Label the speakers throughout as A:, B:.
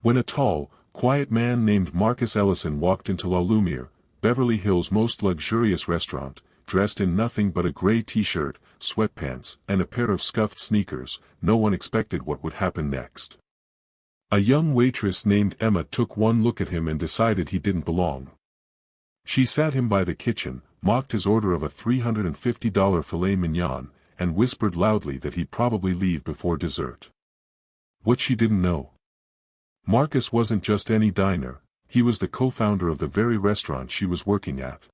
A: When a tall, quiet man named Marcus Ellison walked into La Lumiere, Beverly Hills' most luxurious restaurant, dressed in nothing but a gray t-shirt, sweatpants, and a pair of scuffed sneakers, no one expected what would happen next. A young waitress named Emma took one look at him and decided he didn't belong. She sat him by the kitchen, mocked his order of a $350 filet mignon, and whispered loudly that he'd probably leave before dessert. What she didn't know. Marcus wasn't just any diner, he was the co-founder of the very restaurant she was working at.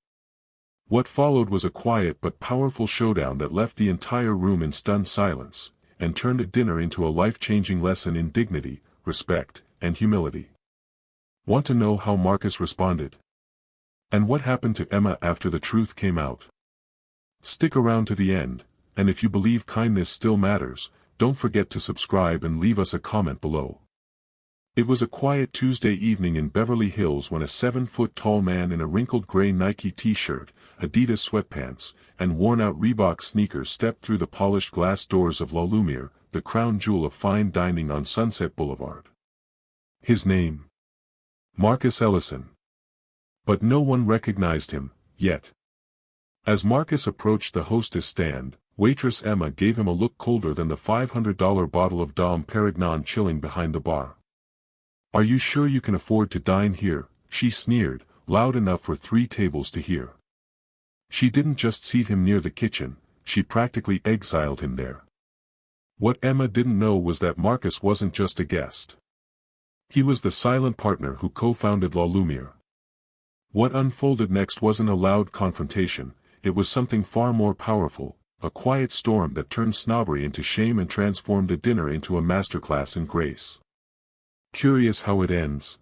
A: What followed was a quiet but powerful showdown that left the entire room in stunned silence, and turned a dinner into a life-changing lesson in dignity, respect, and humility. Want to know how Marcus responded? And what happened to Emma after the truth came out? Stick around to the end, and if you believe kindness still matters, don't forget to subscribe and leave us a comment below. It was a quiet Tuesday evening in Beverly Hills when a 7-foot-tall man in a wrinkled gray Nike t-shirt, Adidas sweatpants, and worn-out Reebok sneakers stepped through the polished glass doors of La Lumiere, the crown jewel of fine dining on Sunset Boulevard. His name? Marcus Ellison. But no one recognized him, yet. As Marcus approached the hostess stand, waitress Emma gave him a look colder than the $500 bottle of Dom Perignon chilling behind the bar. "Are you sure you can afford to dine here?" she sneered, loud enough for 3 tables to hear. She didn't just seat him near the kitchen, she practically exiled him there. What Emma didn't know was that Marcus wasn't just a guest. He was the silent partner who co-founded La Lumiere. What unfolded next wasn't a loud confrontation, it was something far more powerful, a quiet storm that turned snobbery into shame and transformed a dinner into a masterclass in grace. Curious how it ends?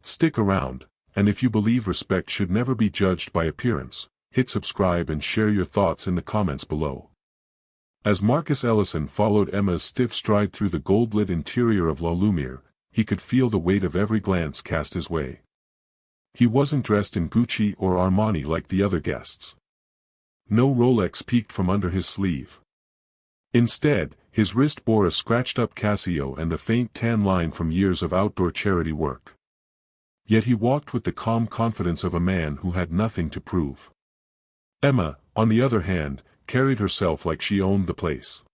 A: Stick around, and if you believe respect should never be judged by appearance, hit subscribe and share your thoughts in the comments below. As Marcus Ellison followed Emma's stiff stride through the gold-lit interior of La Lumiere, he could feel the weight of every glance cast his way. He wasn't dressed in Gucci or Armani like the other guests. No Rolex peeked from under his sleeve. Instead, his wrist bore a scratched-up Casio and the faint tan line from years of outdoor charity work. Yet he walked with the calm confidence of a man who had nothing to prove. Emma, on the other hand, carried herself like she owned the place.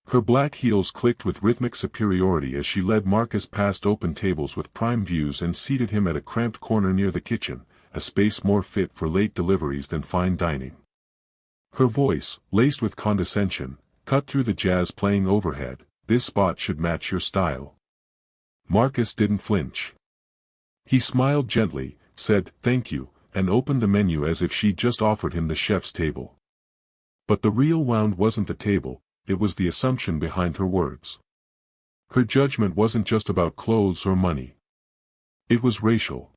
A: Her black heels clicked with rhythmic superiority as she led Marcus past open tables with prime views and seated him at a cramped corner near the kitchen, a space more fit for late deliveries than fine dining. Her voice, laced with condescension, cut through the jazz playing overhead. "This spot should match your style." Marcus didn't flinch. He smiled gently, said, "Thank you," and opened the menu as if she'd just offered him the chef's table. But the real wound wasn't the table, it was the assumption behind her words. Her judgment wasn't just about clothes or money. It was racial.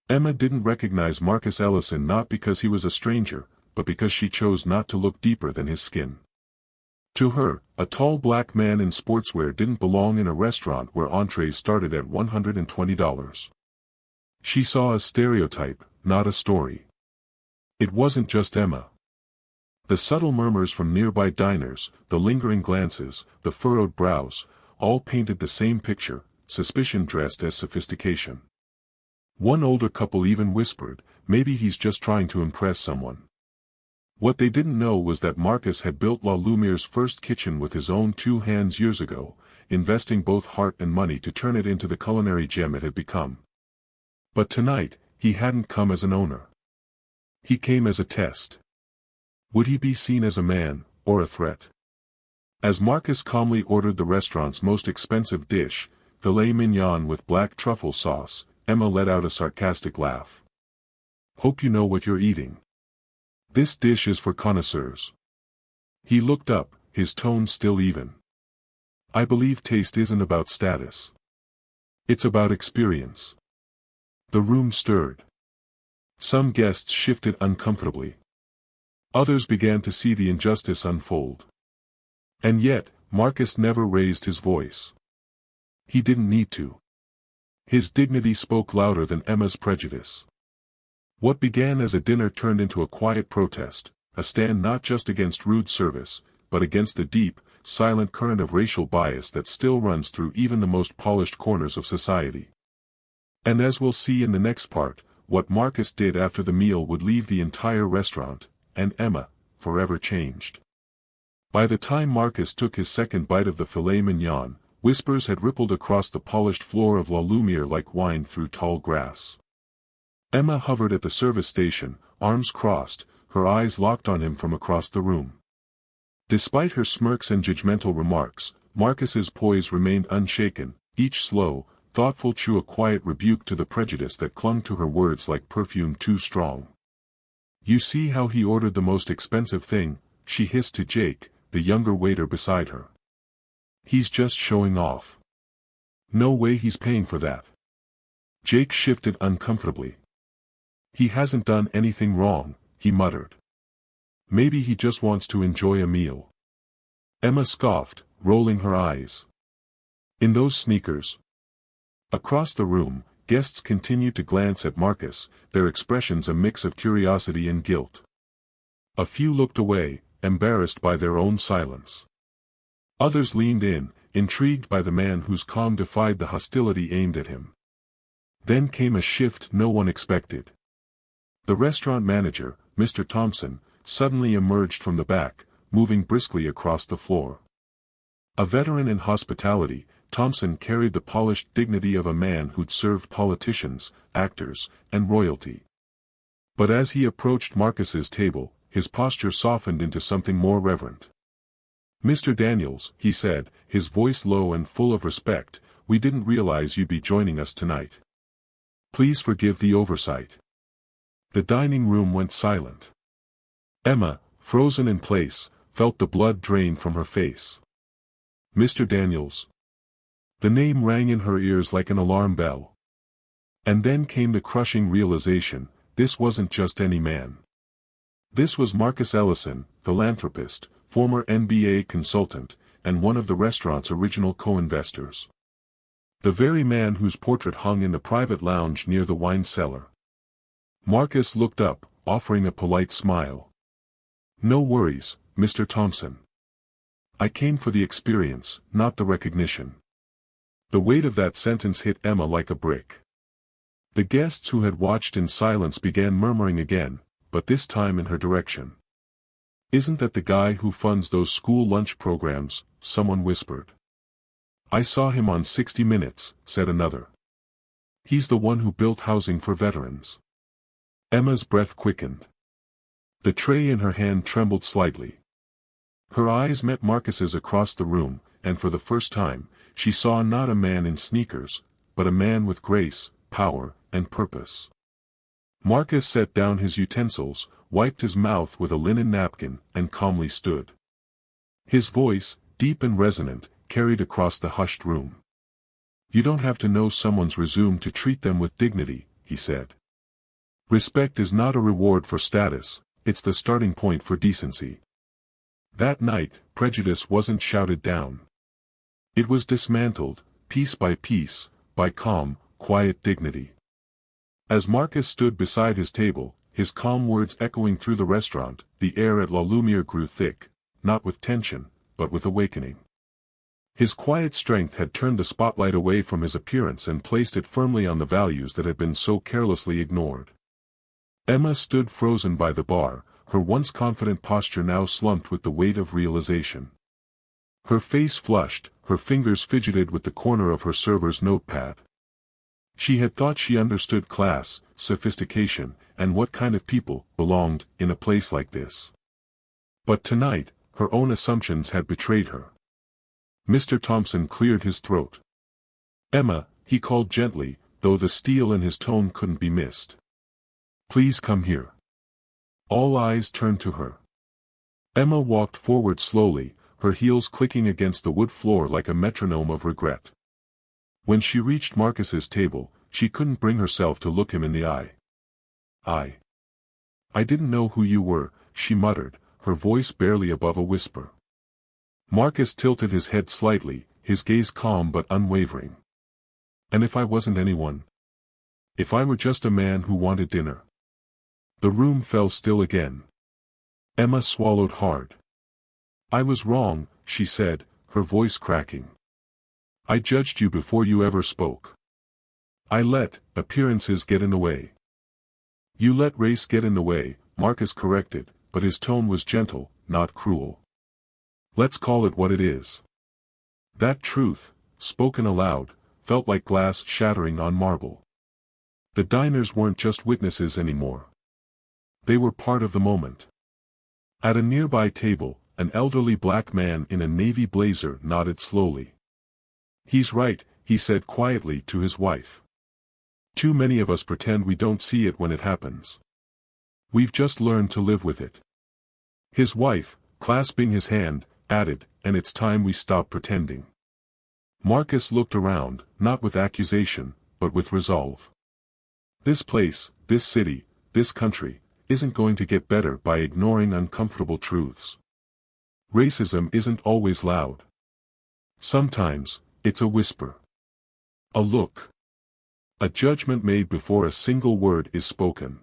A: Emma didn't recognize Marcus Ellison not because he was a stranger, but because she chose not to look deeper than his skin. To her, a tall black man in sportswear didn't belong in a restaurant where entrees started at $120. She saw a stereotype, not a story. It wasn't just Emma. The subtle murmurs from nearby diners, the lingering glances, the furrowed brows, all painted the same picture, suspicion dressed as sophistication. One older couple even whispered, "Maybe he's just trying to impress someone." What they didn't know was that Marcus had built La Lumiere's first kitchen with his own 2 hands years ago, investing both heart and money to turn it into the culinary gem it had become. But tonight, he hadn't come as an owner. He came as a test. Would he be seen as a man, or a threat? As Marcus calmly ordered the restaurant's most expensive dish, filet mignon with black truffle sauce, Emma let out a sarcastic laugh. "Hope you know what you're eating. This dish is for connoisseurs." He looked up, his tone still even. "I believe taste isn't about status. It's about experience." The room stirred. Some guests shifted uncomfortably. Others began to see the injustice unfold. And yet, Marcus never raised his voice. He didn't need to. His dignity spoke louder than Emma's prejudice. What began as a dinner turned into a quiet protest, a stand not just against rude service, but against the deep, silent current of racial bias that still runs through even the most polished corners of society. And as we'll see in the next part, what Marcus did after the meal would leave the entire restaurant, and Emma, forever changed. By the time Marcus took his second bite of the filet mignon, whispers had rippled across the polished floor of La Lumiere like wine through tall grass. Emma hovered at the service station, arms crossed, her eyes locked on him from across the room. Despite her smirks and judgmental remarks, Marcus's poise remained unshaken, each slow, thoughtful chew a quiet rebuke to the prejudice that clung to her words like perfume too strong. "You see how he ordered the most expensive thing," she hissed to Jake, the younger waiter beside her. "He's just showing off. No way he's paying for that." Jake shifted uncomfortably. "He hasn't done anything wrong," he muttered. "Maybe he just wants to enjoy a meal." Emma scoffed, rolling her eyes. "In those sneakers?" Across the room, guests continued to glance at Marcus, their expressions a mix of curiosity and guilt. A few looked away, embarrassed by their own silence. Others leaned in, intrigued by the man whose calm defied the hostility aimed at him. Then came a shift no one expected. The restaurant manager, Mr. Thompson, suddenly emerged from the back, moving briskly across the floor. A veteran in hospitality, Thompson carried the polished dignity of a man who'd served politicians, actors, and royalty. But as he approached Marcus's table, his posture softened into something more reverent. "Mr. Daniels," he said, his voice low and full of respect, "we didn't realize you'd be joining us tonight. Please forgive the oversight." The dining room went silent. Emma, frozen in place, felt the blood drain from her face. "Mr. Daniels." The name rang in her ears like an alarm bell. And then came the crushing realization, this wasn't just any man. This was Marcus Ellison, philanthropist, former NBA consultant, and one of the restaurant's original co-investors. The very man whose portrait hung in the private lounge near the wine cellar. Marcus looked up, offering a polite smile. "No worries, Mr. Thompson. I came for the experience, not the recognition." The weight of that sentence hit Emma like a brick. The guests who had watched in silence began murmuring again, but this time in her direction. "Isn't that the guy who funds those school lunch programs?" someone whispered. "I saw him on 60 Minutes, said another. "He's the one who built housing for veterans." Emma's breath quickened. The tray in her hand trembled slightly. Her eyes met Marcus's across the room, and for the first time, she saw not a man in sneakers, but a man with grace, power, and purpose. Marcus set down his utensils, wiped his mouth with a linen napkin, and calmly stood. His voice, deep and resonant, carried across the hushed room. "You don't have to know someone's resume to treat them with dignity," he said. "Respect is not a reward for status, it's the starting point for decency." That night, prejudice wasn't shouted down. It was dismantled, piece by piece, by calm, quiet dignity. As Marcus stood beside his table, his calm words echoing through the restaurant, the air at La Lumiere grew thick, not with tension, but with awakening. His quiet strength had turned the spotlight away from his appearance and placed it firmly on the values that had been so carelessly ignored. Emma stood frozen by the bar, her once confident posture now slumped with the weight of realization. Her face flushed, her fingers fidgeted with the corner of her server's notepad. She had thought she understood class, sophistication, and what kind of people belonged in a place like this. But tonight, her own assumptions had betrayed her. Mr. Thompson cleared his throat. "Emma," he called gently, though the steel in his tone couldn't be missed. "Please come here." All eyes turned to her. Emma walked forward slowly, her heels clicking against the wood floor like a metronome of regret. When she reached Marcus's table, she couldn't bring herself to look him in the eye. I didn't know who you were," she muttered, her voice barely above a whisper. Marcus tilted his head slightly, his gaze calm but unwavering. "And if I wasn't anyone? If I were just a man who wanted dinner?" The room fell still again. Emma swallowed hard. "I was wrong," she said, her voice cracking. I judged you before you ever spoke. I let appearances get in the way. You let race get in the way, Marcus corrected, but his tone was gentle, not cruel. Let's call it what it is. That truth, spoken aloud, felt like glass shattering on marble. The diners weren't just witnesses anymore. They were part of the moment. At a nearby table, an elderly black man in a navy blazer nodded slowly. He's right, he said quietly to his wife. Too many of us pretend we don't see it when it happens. We've just learned to live with it. His wife, clasping his hand, added, and it's time we stop pretending. Marcus looked around, not with accusation, but with resolve. This place, this city, this country, isn't going to get better by ignoring uncomfortable truths. Racism isn't always loud. Sometimes, it's a whisper. A look. A judgment made before a single word is spoken.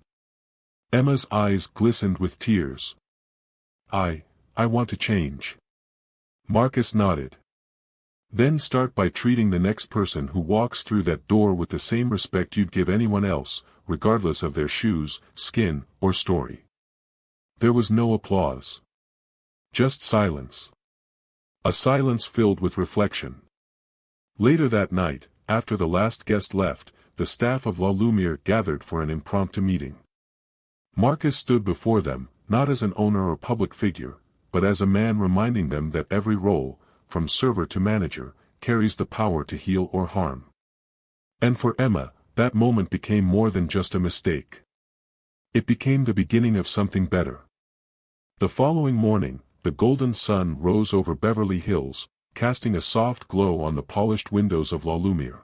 A: Emma's eyes glistened with tears. I want to change. Marcus nodded. Then start by treating the next person who walks through that door with the same respect you'd give anyone else, regardless of their shoes, skin, or story. There was no applause. Just silence. A silence filled with reflection. Later that night, after the last guest left, the staff of La Lumiere gathered for an impromptu meeting. Marcus stood before them, not as an owner or public figure, but as a man reminding them that every role, from server to manager, carries the power to heal or harm. And for Emma, that moment became more than just a mistake. It became the beginning of something better. The following morning, the golden sun rose over Beverly Hills, casting a soft glow on the polished windows of La Lumiere.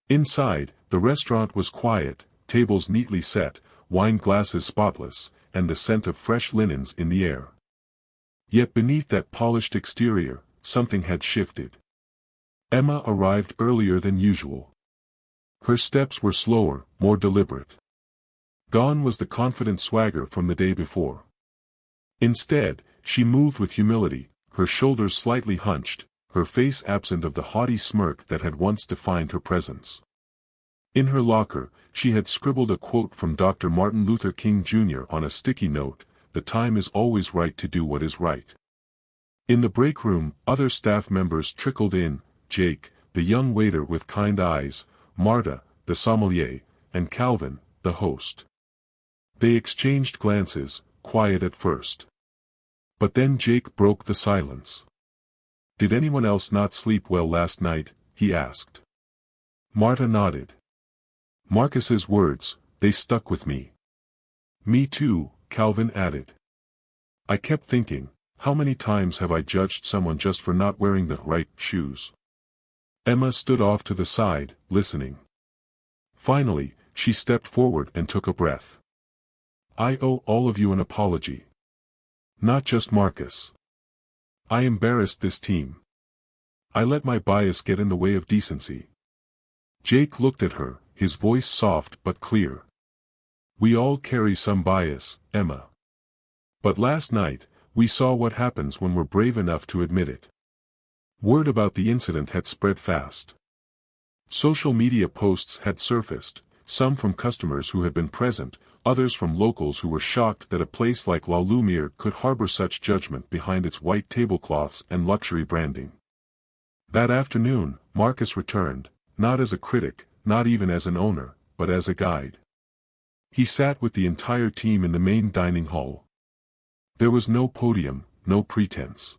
A: Inside, the restaurant was quiet, tables neatly set, wine glasses spotless, and the scent of fresh linens in the air. Yet beneath that polished exterior, something had shifted. Emma arrived earlier than usual. Her steps were slower, more deliberate. Gone was the confident swagger from the day before. Instead, she moved with humility, her shoulders slightly hunched, her face absent of the haughty smirk that had once defined her presence. In her locker, she had scribbled a quote from Dr. Martin Luther King Jr. on a sticky note, "The time is always right to do what is right." In the break room, other staff members trickled in, Jake, the young waiter with kind eyes, Marta, the sommelier, and Calvin, the host. They exchanged glances, quiet at first. But then Jake broke the silence. "Did anyone else not sleep well last night?" he asked. Marta nodded. Marcus's words, they stuck with me. "Me too," Calvin added. "I kept thinking, how many times have I judged someone just for not wearing the right shoes?" Emma stood off to the side, listening. Finally, she stepped forward and took a breath. "I owe all of you an apology. Not just Marcus. I embarrassed this team. I let my bias get in the way of decency." Jake looked at her, his voice soft but clear. "We all carry some bias, Emma. But last night, we saw what happens when we're brave enough to admit it." Word about the incident had spread fast. Social media posts had surfaced, some from customers who had been present, others from locals who were shocked that a place like La Lumiere could harbor such judgment behind its white tablecloths and luxury branding. That afternoon, Marcus returned, not as a critic, not even as an owner, but as a guide. He sat with the entire team in the main dining hall. There was no podium, no pretense.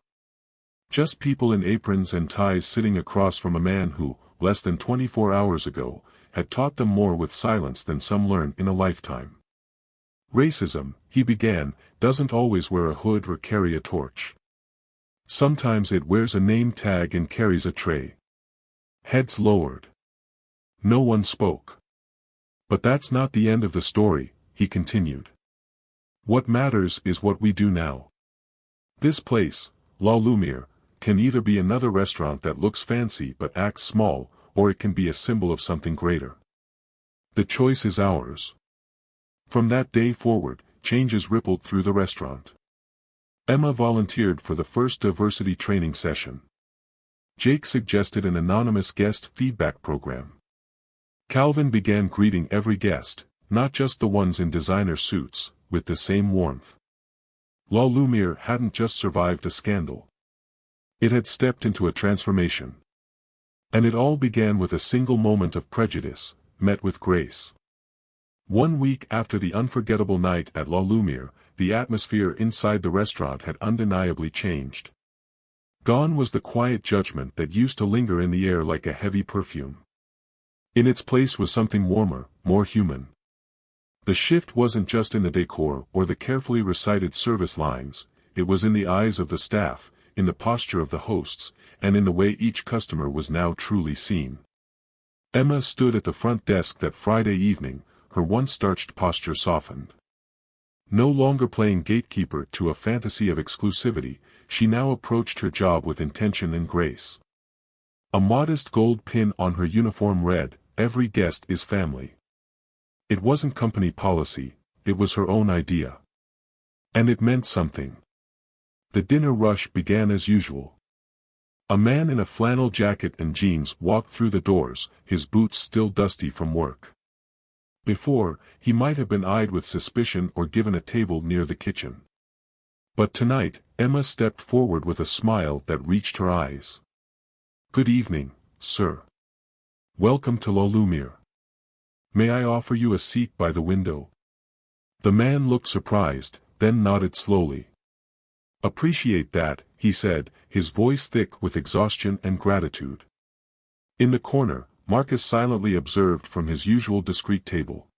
A: Just people in aprons and ties sitting across from a man who, less than 24 hours ago, had taught them more with silence than some learn in a lifetime. "Racism," he began, "doesn't always wear a hood or carry a torch. Sometimes it wears a name tag and carries a tray." Heads lowered. No one spoke. "But that's not the end of the story," he continued. "What matters is what we do now. This place, La Lumiere, can either be another restaurant that looks fancy but acts small, or it can be a symbol of something greater. The choice is ours." From that day forward, changes rippled through the restaurant. Emma volunteered for the first diversity training session. Jake suggested an anonymous guest feedback program. Calvin began greeting every guest, not just the ones in designer suits, with the same warmth. La Lumiere hadn't just survived a scandal. It had stepped into a transformation. And it all began with a single moment of prejudice, met with grace. 1 week after the unforgettable night at La Lumiere, the atmosphere inside the restaurant had undeniably changed. Gone was the quiet judgment that used to linger in the air like a heavy perfume. In its place was something warmer, more human. The shift wasn't just in the decor or the carefully recited service lines, it was in the eyes of the staff, in the posture of the hosts, and in the way each customer was now truly seen. Emma stood at the front desk that Friday evening, her once starched posture softened. No longer playing gatekeeper to a fantasy of exclusivity, she now approached her job with intention and grace. A modest gold pin on her uniform read, "Every guest is family." It wasn't company policy, it was her own idea. And it meant something. The dinner rush began as usual. A man in a flannel jacket and jeans walked through the doors, his boots still dusty from work. Before, he might have been eyed with suspicion or given a table near the kitchen. But tonight, Emma stepped forward with a smile that reached her eyes. "Good evening, sir. Welcome to La Lumiere. May I offer you a seat by the window?" The man looked surprised, then nodded slowly. "Appreciate that," he said, his voice thick with exhaustion and gratitude. In the corner, Marcus silently observed from his usual discreet table.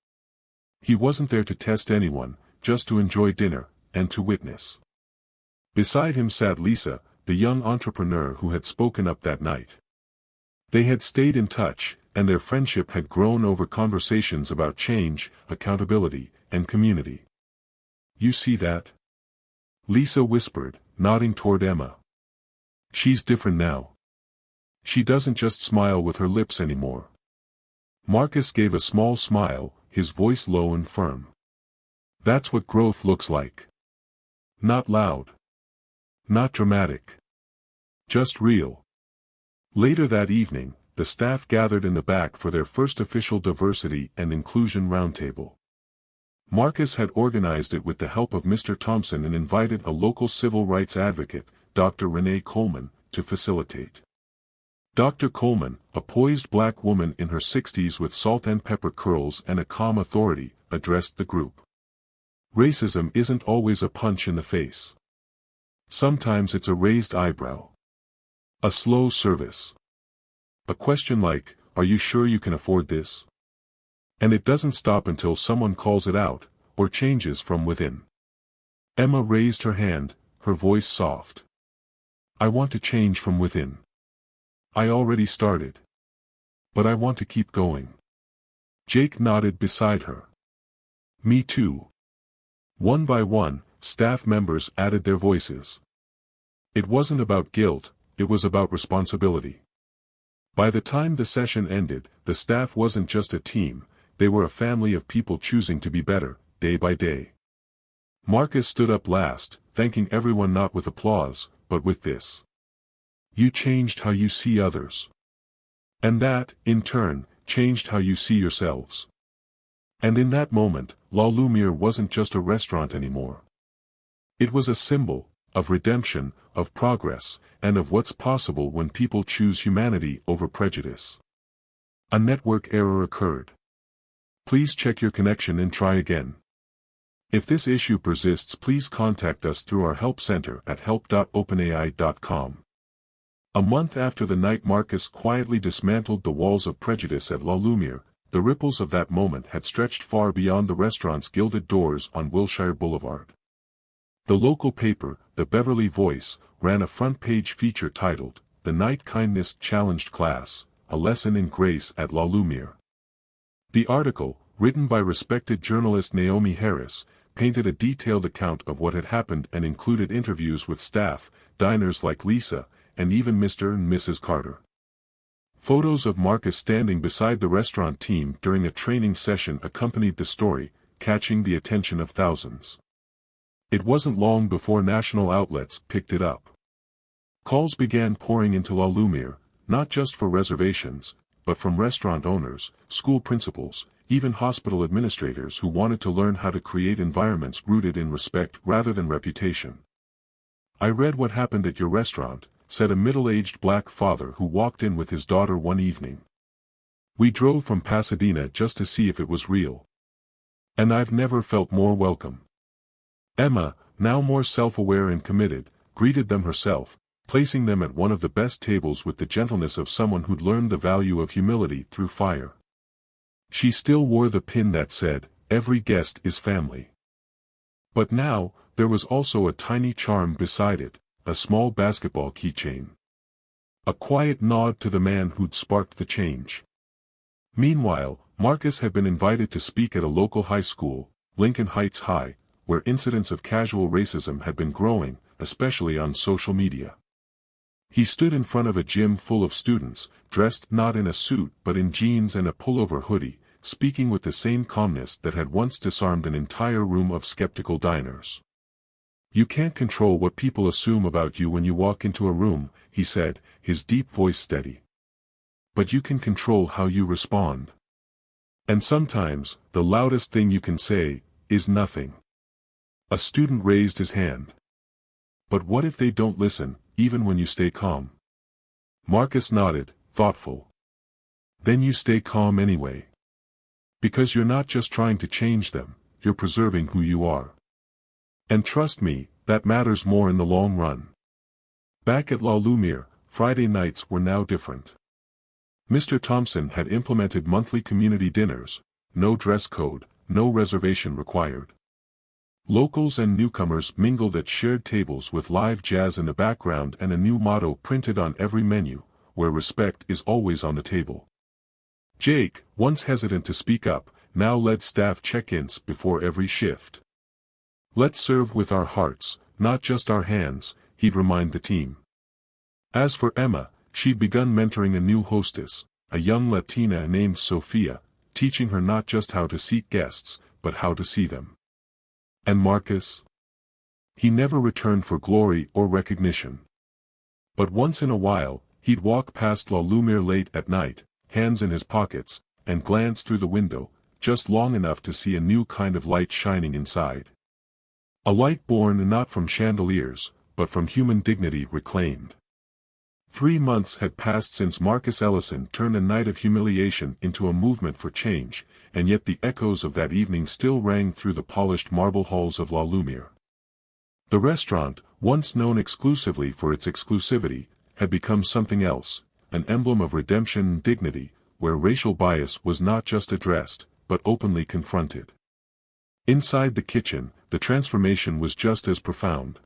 A: He wasn't there to test anyone, just to enjoy dinner, and to witness. Beside him sat Lisa, the young entrepreneur who had spoken up that night. They had stayed in touch, and their friendship had grown over conversations about change, accountability, and community. "You see that?" Lisa whispered, nodding toward Emma. "She's different now. She doesn't just smile with her lips anymore." Marcus gave a small smile, his voice low and firm. "That's what growth looks like. Not loud. Not dramatic. Just real." Later that evening, the staff gathered in the back for their first official diversity and inclusion roundtable. Marcus had organized it with the help of Mr. Thompson and invited a local civil rights advocate, Dr. Renee Coleman, to facilitate. Dr. Coleman, a poised black woman in her 60s with salt and pepper curls and a calm authority, addressed the group. Racism isn't always a punch in the face. Sometimes it's a raised eyebrow. A slow service. A question like, "Are you sure you can afford this?" And it doesn't stop until someone calls it out, or changes from within. Emma raised her hand, her voice soft. "I want to change from within. I already started. But I want to keep going." Jake nodded beside her. "Me too." One by one, staff members added their voices. It wasn't about guilt, it was about responsibility. By the time the session ended, the staff wasn't just a team, they were a family of people choosing to be better, day by day. Marcus stood up last, thanking everyone not with applause, but with this. "You changed how you see others. And that, in turn, changed how you see yourselves." And in that moment, La Lumiere wasn't just a restaurant anymore. It was a symbol, of redemption, of progress, and of what's possible when people choose humanity over prejudice. A network error occurred. Please check your connection and try again. If this issue persists, please contact us through our help center at help.openai.com. A month after the night Marcus quietly dismantled the walls of prejudice at La Lumiere, the ripples of that moment had stretched far beyond the restaurant's gilded doors on Wilshire Boulevard. The local paper, the Beverly Voice, ran a front-page feature titled, "The Night Kindness Challenged Class, A Lesson in Grace at La Lumiere." The article, written by respected journalist Naomi Harris, painted a detailed account of what had happened and included interviews with staff, diners like Lisa, and even Mr. and Mrs. Carter. Photos of Marcus standing beside the restaurant team during a training session accompanied the story, catching the attention of thousands. It wasn't long before national outlets picked it up. Calls began pouring into La Lumiere, not just for reservations, but from restaurant owners, school principals, even hospital administrators who wanted to learn how to create environments rooted in respect rather than reputation. "I read what happened at your restaurant," said a middle-aged black father who walked in with his daughter one evening. "We drove from Pasadena just to see if it was real. And I've never felt more welcome." Emma, now more self-aware and committed, greeted them herself, placing them at one of the best tables with the gentleness of someone who'd learned the value of humility through fire. She still wore the pin that said, "Every guest is family." But now, there was also a tiny charm beside it, a small basketball keychain. A quiet nod to the man who'd sparked the change. Meanwhile, Marcus had been invited to speak at a local high school, Lincoln Heights High, where incidents of casual racism had been growing, especially on social media. He stood in front of a gym full of students, dressed not in a suit but in jeans and a pullover hoodie, speaking with the same calmness that had once disarmed an entire room of skeptical diners. "You can't control what people assume about you when you walk into a room," he said, his deep voice steady. "But you can control how you respond. And sometimes, the loudest thing you can say, is nothing." A student raised his hand. "But what if they don't listen, even when you stay calm?" Marcus nodded, thoughtful. "Then you stay calm anyway. Because you're not just trying to change them, you're preserving who you are. And trust me, that matters more in the long run." Back at La Lumiere, Friday nights were now different. Mr. Thompson had implemented monthly community dinners, no dress code, no reservation required. Locals and newcomers mingled at shared tables with live jazz in the background and a new motto printed on every menu, "Where respect is always on the table." Jake, once hesitant to speak up, now led staff check-ins before every shift. "Let's serve with our hearts, not just our hands," he'd remind the team. As for Emma, she'd begun mentoring a new hostess, a young Latina named Sophia, teaching her not just how to seat guests, but how to see them. And Marcus? He never returned for glory or recognition. But once in a while, he'd walk past La Lumiere late at night, hands in his pockets, and glance through the window, just long enough to see a new kind of light shining inside. A light born not from chandeliers, but from human dignity reclaimed. 3 months had passed since Marcus Ellison turned a night of humiliation into a movement for change, and yet the echoes of that evening still rang through the polished marble halls of La Lumiere. The restaurant, once known exclusively for its exclusivity, had become something else, an emblem of redemption and dignity, where racial bias was not just addressed, but openly confronted. Inside the kitchen, the transformation was just as profound.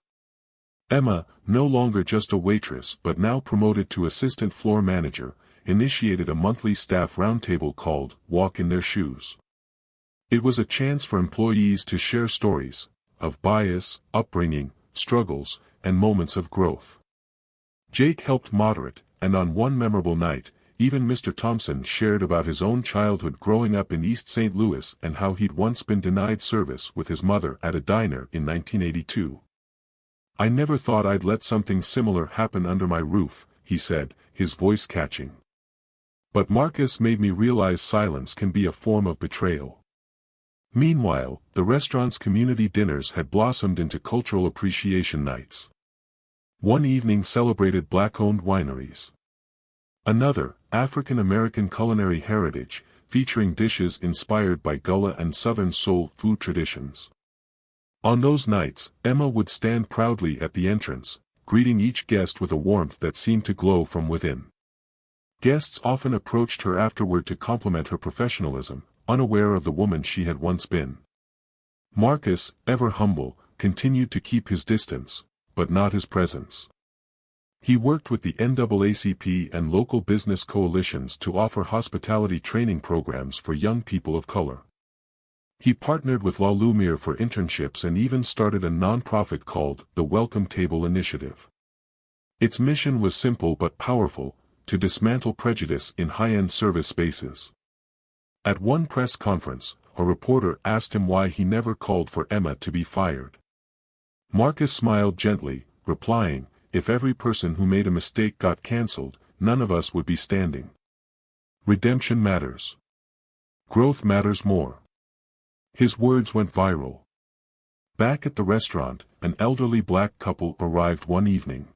A: Emma, no longer just a waitress but now promoted to assistant floor manager, initiated a monthly staff roundtable called "Walk in Their Shoes." It was a chance for employees to share stories of bias, upbringing, struggles, and moments of growth. Jake helped moderate, and on one memorable night, even Mr. Thompson shared about his own childhood growing up in East St. Louis and how he'd once been denied service with his mother at a diner in 1982. "I never thought I'd let something similar happen under my roof," he said, his voice catching. "But Marcus made me realize silence can be a form of betrayal." Meanwhile, the restaurant's community dinners had blossomed into cultural appreciation nights. One evening celebrated Black-owned wineries. Another, African-American culinary heritage, featuring dishes inspired by Gullah and Southern soul food traditions. On those nights, Emma would stand proudly at the entrance, greeting each guest with a warmth that seemed to glow from within. Guests often approached her afterward to compliment her professionalism, unaware of the woman she had once been. Marcus, ever humble, continued to keep his distance, but not his presence. He worked with the NAACP and local business coalitions to offer hospitality training programs for young people of color. He partnered with La Lumiere for internships and even started a nonprofit called the Welcome Table Initiative. Its mission was simple but powerful: to dismantle prejudice in high-end service spaces. At one press conference, a reporter asked him why he never called for Emma to be fired. Marcus smiled gently, replying, "If every person who made a mistake got cancelled, none of us would be standing. Redemption matters. Growth matters more." His words went viral. Back at the restaurant, an elderly black couple arrived one evening.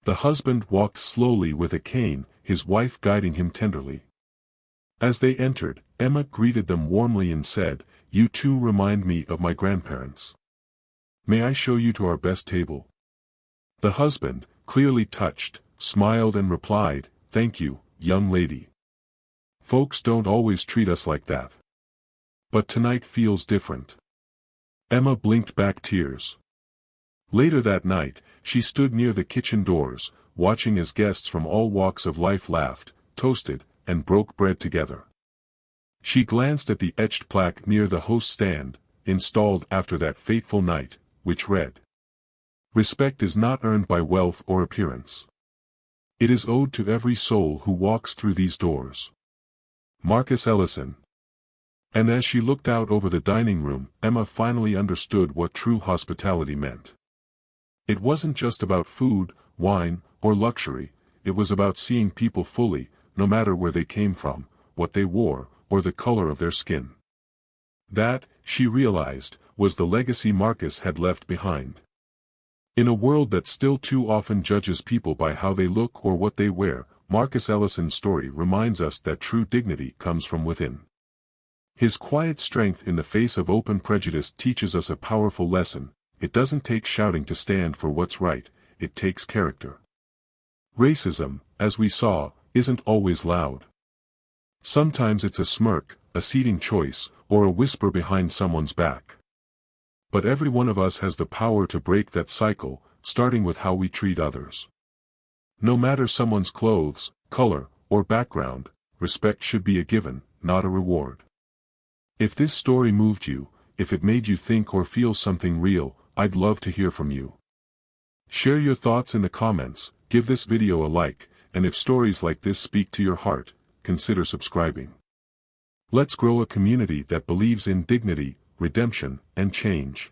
A: The husband walked slowly with a cane, his wife guiding him tenderly. As they entered, Emma greeted them warmly and said, "You two remind me of my grandparents. May I show you to our best table?" The husband, clearly touched, smiled and replied, "Thank you, young lady. Folks don't always treat us like that. But tonight feels different." Emma blinked back tears. Later that night, she stood near the kitchen doors, watching as guests from all walks of life laughed, toasted, and broke bread together. She glanced at the etched plaque near the host's stand, installed after that fateful night, which read, "Respect is not earned by wealth or appearance. It is owed to every soul who walks through these doors." Marcus Ellison. And as she looked out over the dining room, Emma finally understood what true hospitality meant. It wasn't just about food, wine, or luxury, it was about seeing people fully, no matter where they came from, what they wore, or the color of their skin. That, she realized, was the legacy Marcus had left behind. In a world that still too often judges people by how they look or what they wear, Marcus Ellison's story reminds us that true dignity comes from within. His quiet strength in the face of open prejudice teaches us a powerful lesson: it doesn't take shouting to stand for what's right, it takes character. Racism, as we saw, isn't always loud. Sometimes it's a smirk, a seating choice, or a whisper behind someone's back. But every one of us has the power to break that cycle, starting with how we treat others. No matter someone's clothes, color, or background, respect should be a given, not a reward. If this story moved you, if it made you think or feel something real, I'd love to hear from you. Share your thoughts in the comments, give this video a like, and if stories like this speak to your heart, consider subscribing. Let's grow a community that believes in dignity, redemption, and change.